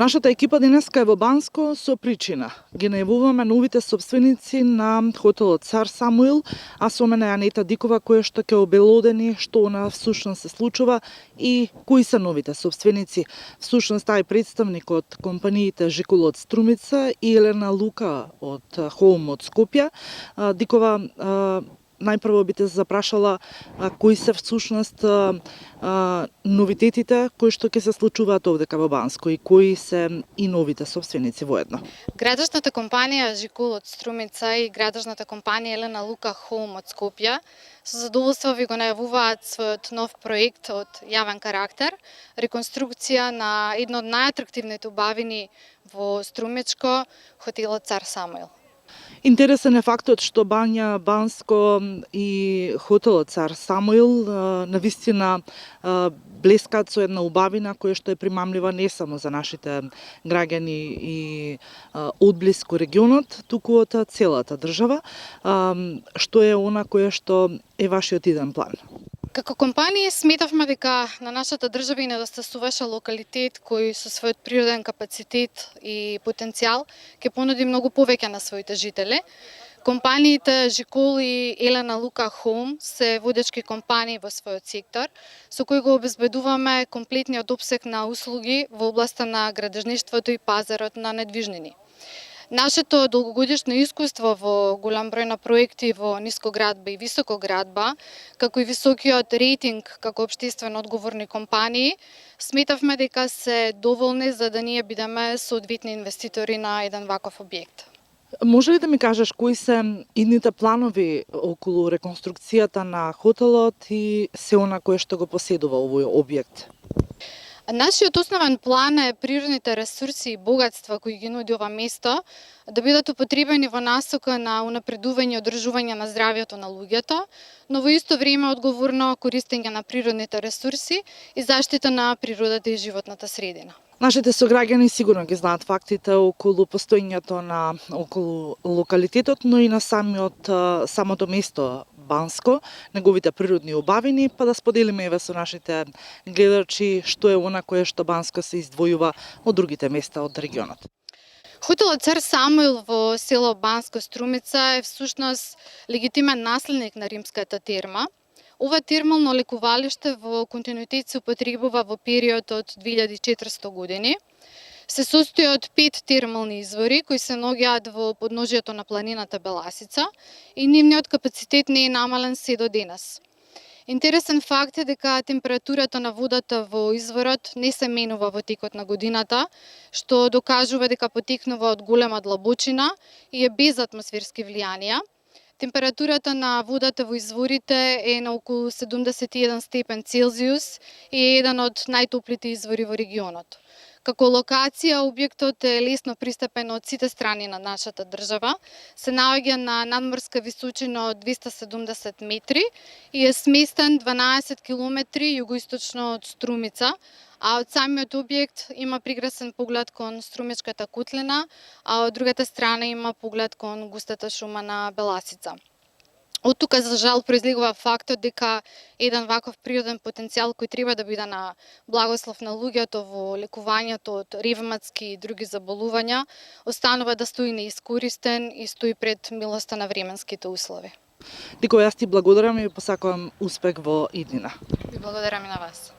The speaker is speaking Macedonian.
Нашата екипа денеска е во Банско со причина. Ги најавуваме новите собственици на хотелот Цар Самуил, а со мене Анета Дикова која што ќе обелодени што она всушност се случува и кои се новите собственици. Всушност тај представник од компаниите Жикул од Струмица и Елена Лука од Хоум од Скопје. Дикова, најпрво би те запрашала кои се всушност новитетите кои што ќе се случуваат овдека во Банско и кои се и новите собственици воедно. Градажната компанија Жикул од Струмица и градажната компанија Елена Лука Хоум од Скопје со задоволство ви го најавуваат својот нов проект од јавен карактер, реконструкција на едно од најатрактивните убавини во Струмичко, хотелот Цар Самуил. Интересен е фактот што Бања Банско и хотелот Цар Самуил навистина блескаат со една убавина која што е примамлива не само за нашите граѓани и одблиску регионот, туку од целата држава. Што е она кое што е вашиот иден план? Како компанија сметавме дека на нашата држава и недостасуваше локалитет кој со својот природен капацитет и потенцијал ќе понуди многу повеќе на своите жители. Компаниите Жикул и Елена Лука Хоум се водечки компании во својот сектор, со кои го обезбедуваме комплетниот опсег на услуги во областа на градежништвото и пазарот на недвижнини. Нашето долгогодишно искуство во голем број на проекти во нискоградба и високоградба, како и високиот рейтинг како општествено одговорни компании, сметавме дека се доволни за да ние бидеме соодветни инвеститори на еден ваков објект. Може ли да ми кажеш кои се идните планови околу реконструкцијата на хотелот и се она кое што го поседува овој објект? Нашиот основен план е природните ресурси и богатства кои ги нуди ова место да бидат употребени во насока на унапредување и одржување на здравјето на луѓето, но во исто време одговорно користење на природните ресурси и заштита на природата и животната средина. Нашите сограѓани сигурно ги знаат фактите околу постоењето на околу локалитетот, но и на самото место Банско, неговите природни убавини, па да споделиме еве со нашите гледачи што е она кое што Банско се издвојува од другите места од регионот. Хотелот Цар Самуил во село Банско Струмица е всушност легитимен наследник на римската терма. Ова термално лекувалиште во континуитет се употребува во период од 2400 години. Се состои од 5 термални извори кои се наоѓаат во подножјето на планината Беласица и нивниот капацитет не е намален се до денес. Интересен факт е дека температурата на водата во изворот не се менува во текот на годината, што докажува дека потекнува од голема длабочина и е без атмосферски влијанија. Температурата на водата во изворите е на околу 71 степен Целзиус и е еден од најтоплите извори во регионот. Како локација, објектот е лесно пристапен од сите страни на нашата држава, се наоѓа на надморска височина од 270 метри и е сместен 12 километри југоисточно од Струмица, а од самиот објект има прекрасен поглед кон Струмичката котлина, а од другата страна има поглед кон густата шума на Беласица. Од тука, за жал, произлегува фактот дека еден ваков природен потенцијал кој треба да биде на благослов на луѓето во лекувањето од ревматски и други заболувања, останува да стои неискористен и стои пред милоста на временските услови. Дико, јас ти благодарам и посакувам успех во иднина. Ви благодарам и на вас.